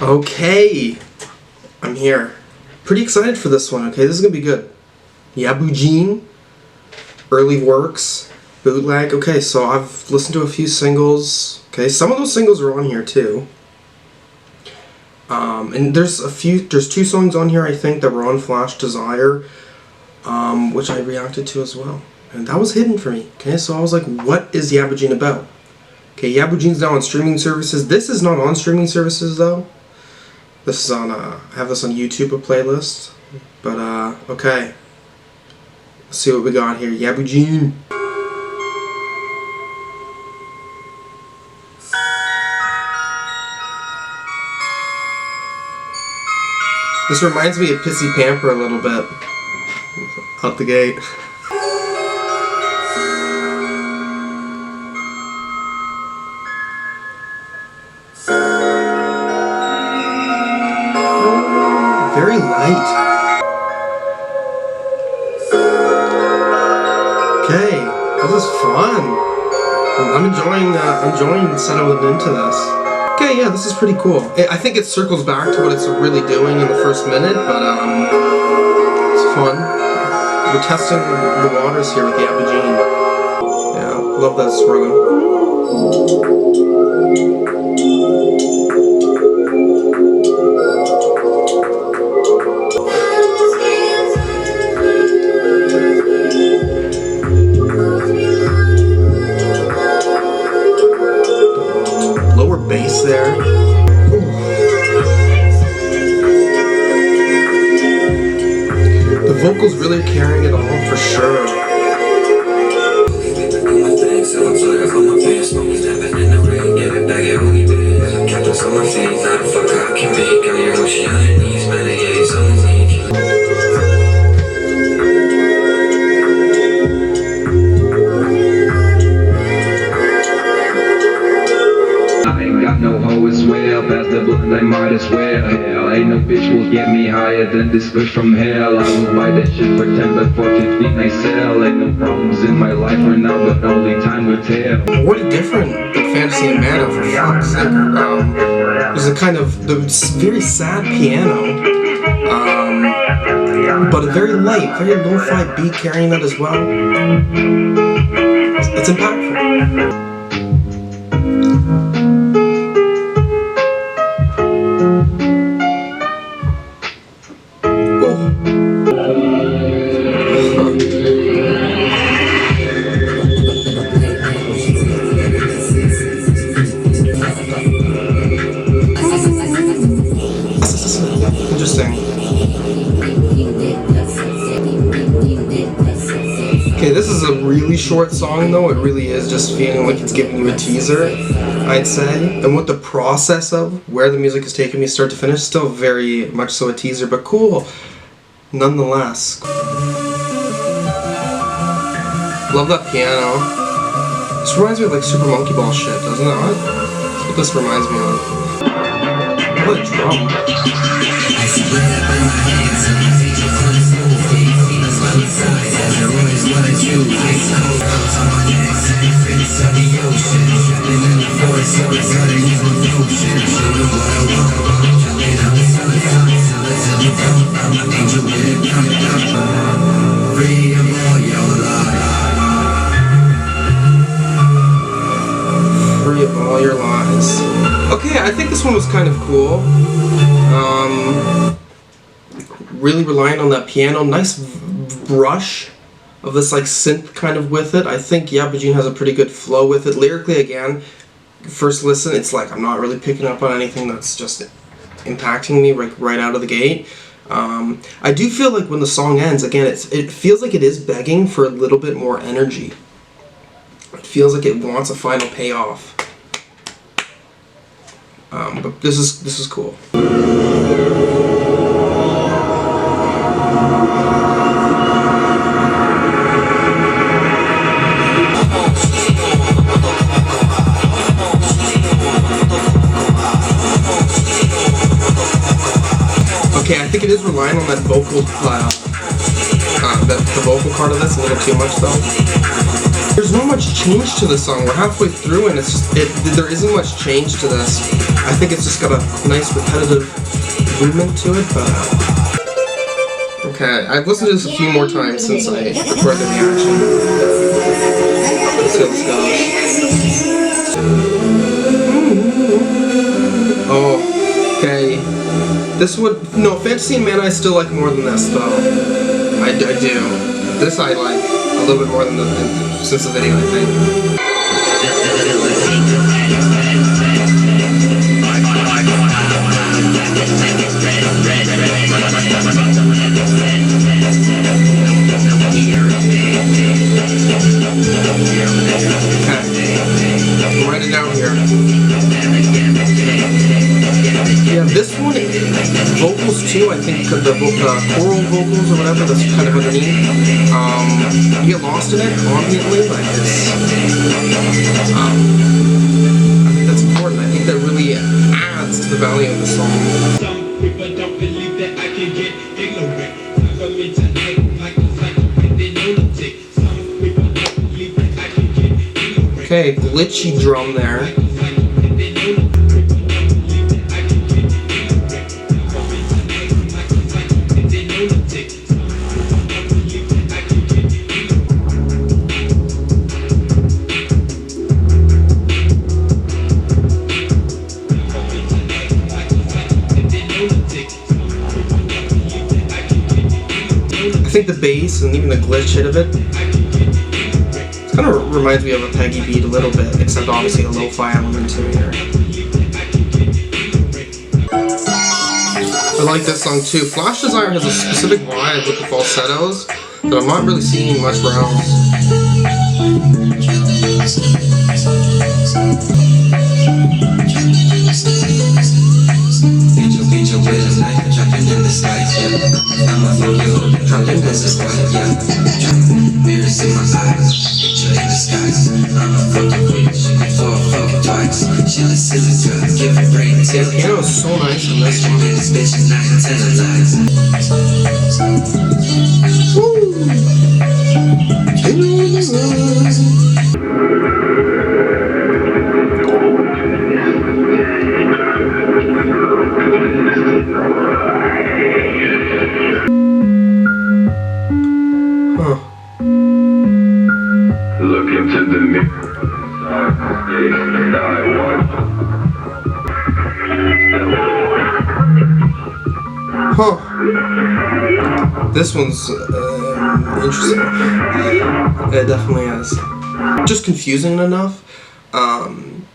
Okay, I'm here. Pretty excited for this one, okay? This is gonna be good. Yabujin, early works, bootleg. Okay, so I've listened to a few singles. Okay, some of those singles are on here too. And there's two songs on here I think that were on Flash Desire, which I reacted to as well. And that was hidden for me. Okay, so I was like, what is Yabujin about? Okay, Yabujin's now on streaming services. This is not on streaming services though. This is on, I have this on YouTube, a playlist. But, okay. Let's see what we got here. Yabujin. This reminds me of Pissy Pamper a little bit. Out the gate. Very light. Okay, this is fun. I'm enjoying settling into this. Okay, yeah, this is pretty cool. I think it circles back to what it's really doing in the first minute, but it's fun. We're testing the waters here with the Yabujin. Yeah, love that swirling. Bass there. Ooh. The vocals really carrying it all for sure. I might as well, hell, ain't no bitch will get me higher than this bush from hell. I will buy that shit for 10 but for 15 I sell. Ain't no problems in my life right now, but only time will tell. What a different Fantasy and Mana, for fuck's sake. There's a kind of very sad piano, but a very light, very lo-fi beat carrying that as well. It's impactful. Okay, this is a really short song though. It really is just feeling like it's giving you a teaser, I'd say. And with the process of where the music is taking me start to finish, still very much so a teaser, but cool nonetheless. Love that piano. This reminds me of like Super Monkey Ball shit, doesn't it? That's what this reminds me of. What a drum. Free of all your lies. Okay, I think this one was kind of cool. Really relying on that piano. Nice brush of this like synth kind of with it. I think Yabujin has a pretty good flow with it. Lyrically, again, first listen, it's like I'm not really picking up on anything that's just impacting me right out of the gate. I do feel like when the song ends, again, it feels like it is begging for a little bit more energy. It feels like it wants a final payoff. But this is cool. Okay, I think it is relying on that vocal, the vocal part of this a little too much though. there's not much change to the song. We're halfway through and it's just, there isn't much change to this. I think it's just got a nice repetitive movement to it, but... Okay, I've listened to this a few more times since I recorded the reaction. Let's see how this goes. Oh, okay. This would... No, Fantasy and Mana I still like more than this, though. I do. This I like a little bit more than since the video, I think. Okay. I'll write it down here. Yeah, this one, vocals too, I think the choral vocals or whatever that's kind of underneath, you get lost in it constantly, like it's, I think that's important. I think that really adds to the value of the song. Some people don't believe that I can get ignorant. For me to act like they lunatic. Some people don't believe that I can get ignorant. Okay, glitchy drum there. I think the bass and even the glitch hit of it, it kind of reminds me of a Peggy beat a little bit, except obviously a lo-fi element to it here. I like this song too. Flash Desire has a specific vibe with the falsettos that I'm not really seeing much where else. Angel with a knife, dropping in the skies, yeah. I'ma fuck you up, dropping in the skies, yeah. Mirrors in my eyes, angel in the skies. I'ma fuck you with she can fall fucking twice. She like silly drugs, give it brain till The piano is so nice in this one. this bitch and I can tell her lies. Look into the mirror. Huh. This one's interesting. It definitely is. Just confusing enough, and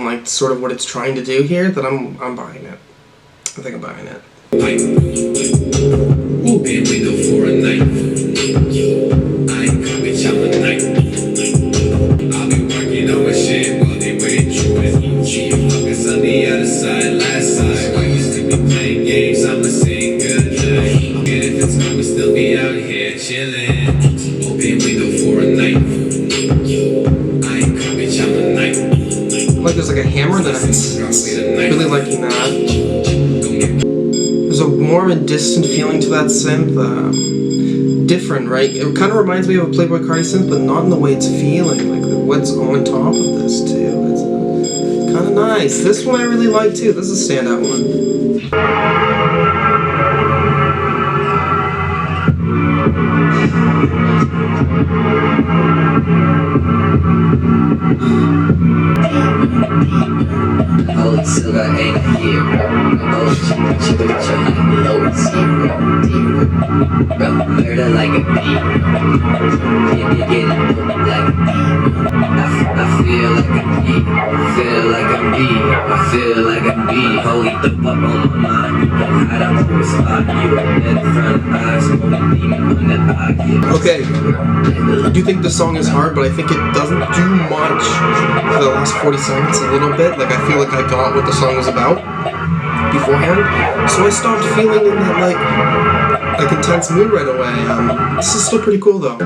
like sort of what it's trying to do here that I'm buying it. I think I'm buying it. Open window for a night. I ain't coming, I'm a night. I'll be working on my shit while they wait through it. See you fuckers on the other side, last side. While you still be playing games, I'ma sing good night. And if it's gonna still be out here chilling. Open window for a night. I ain't coming, I'm a night. Like there's like a hammer that it's really liking that. There's a more of a distant feeling to that synth. Different, right? It kind of reminds me of a Playboy Cardi synth, but not in the way it's feeling. Like what's on top of this too. It's kind of nice. This one I really like too. This is a standout one. Holy silver ain't a hero. Oh, she put your low zero. Bro, murder like a bee. Yeah, get it put like a bee. I feel like a bee. Feel like a bee. I feel like a bee. Holy the fuck on my mind. You can hide out to a spot. You are dead in front of eyes. Only demon on that eye. Okay, I do think the song is hard, but I think it doesn't do much for the last 40 seconds a little bit. Like I feel like I got what the song was about beforehand, so I stopped feeling in that like intense mood right away. This is still pretty cool though.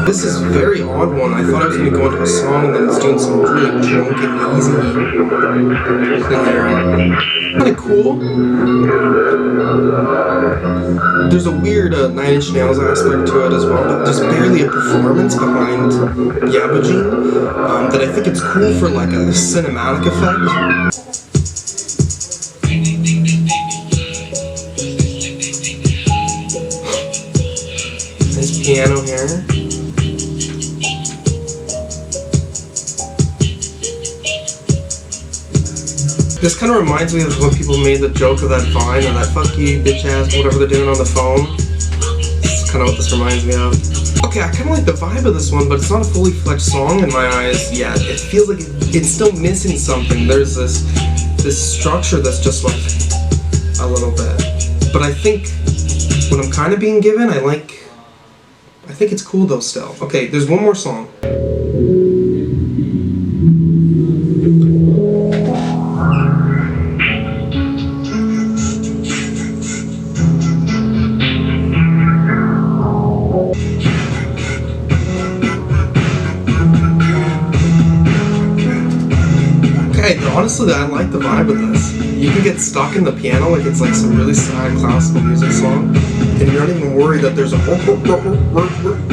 This is very odd one. I thought I was going to go into a song and then it's doing some really drunken, easy thing there. Kind of cool. There's a weird Nine Inch Nails aspect to it as well, but there's barely a performance behind Yabujin that I think it's cool for like a cinematic effect. Nice piano here. This kind of reminds me of when people made the joke of that Vine or that fuck you bitch ass whatever they're doing on the phone. That's kind of what this reminds me of. Okay, I kind of like the vibe of this one, but it's not a fully fledged song in my eyes yet. It feels like it's still missing something. There's this structure that's just like a little bit. But I think what I'm kind of being given, I think it's cool though still. Okay, there's one more song. Honestly, I like the vibe of this. You can get stuck in the piano like it's like some really sad classical music song, and you're not even worried that there's a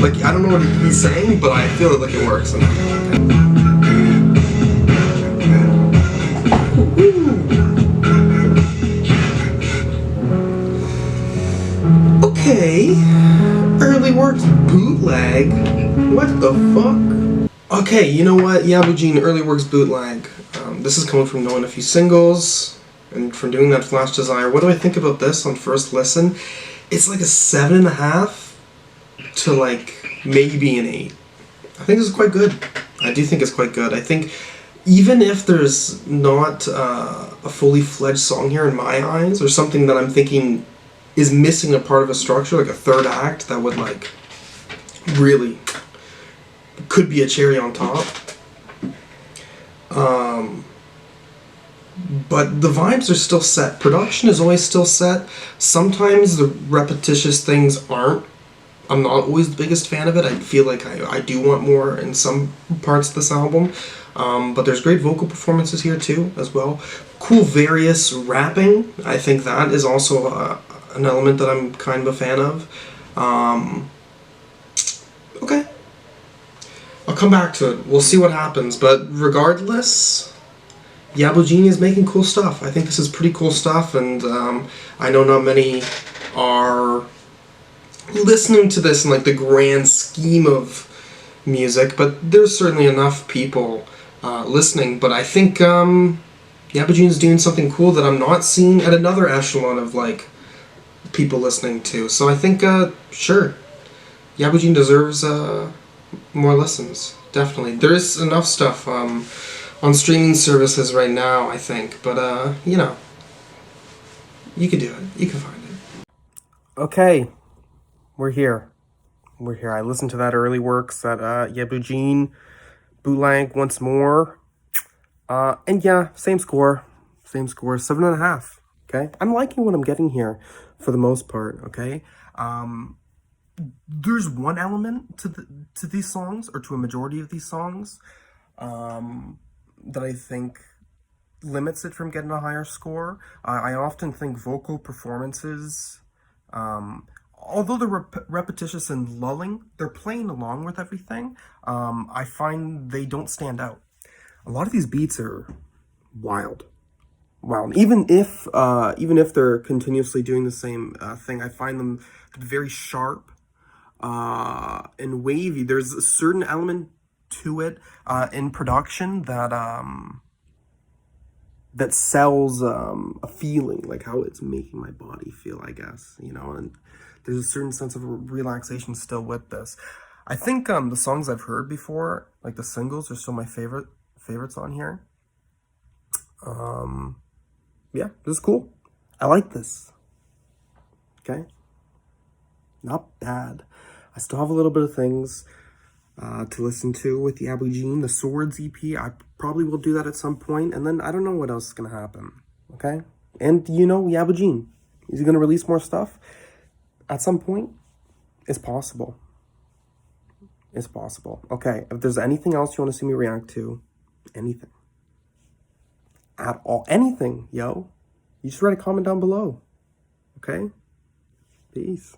like I don't know what he's saying, but I feel like it works. Okay, early works bootleg. What the fuck? Okay, you know what? Yabujin early works bootleg. This is coming from knowing a few singles and from doing that Flash Desire. What do I think about this on first listen? It's like a 7.5 to like maybe an 8. I think this is quite good. I do think it's quite good. I think even if there's not a fully fledged song here in my eyes, or something that I'm thinking is missing a part of a structure, like a third act that would like really could be a cherry on top. But the vibes are still set. Production is always still set. Sometimes the repetitious things aren't. I'm not always the biggest fan of it. I feel like I do want more in some parts of this album. But there's great vocal performances here too, as well. Cool various rapping. I think that is also an element that I'm kind of a fan of. Okay. I'll come back to it. We'll see what happens. But regardless, Yabujin is making cool stuff. I think this is pretty cool stuff, and I know not many are listening to this in like the grand scheme of music, but there's certainly enough people listening. But I think Yabujin is doing something cool that I'm not seeing at another echelon of like people listening to. So I think sure, Yabujin deserves more listens. Definitely, there is enough stuff on streaming services right now, I think, but you know, you can do it. You can find it. Okay, we're here. I listened to that early works, that Yabujin bootleg once more, and yeah, same score, 7.5. Okay, I'm liking what I'm getting here for the most part. Okay, there's one element to these songs, or to a majority of these songs, that I think limits it from getting a higher score. I often think vocal performances, although they're repetitious and lulling, they're playing along with everything. I find they don't stand out. A lot of these beats are wild. Even if they're continuously doing the same thing, I find them to be very sharp and wavy. There's a certain element to it in production that that sells a feeling, like how it's making my body feel, I guess, you know, and there's a certain sense of relaxation still with this. I think the songs I've heard before, like the singles, are still my favorites on here. Yeah, this is cool. I like this. Okay, not bad. I still have a little bit of things to listen to with the Yabujin, the Swords EP. I probably will do that at some point, and then I don't know what else is going to happen, okay? And, you know, Yabujin, is he going to release more stuff? At some point, it's possible. It's possible. Okay, if there's anything else you want to see me react to, anything. At all. Anything, yo. You just write a comment down below. Okay? Peace.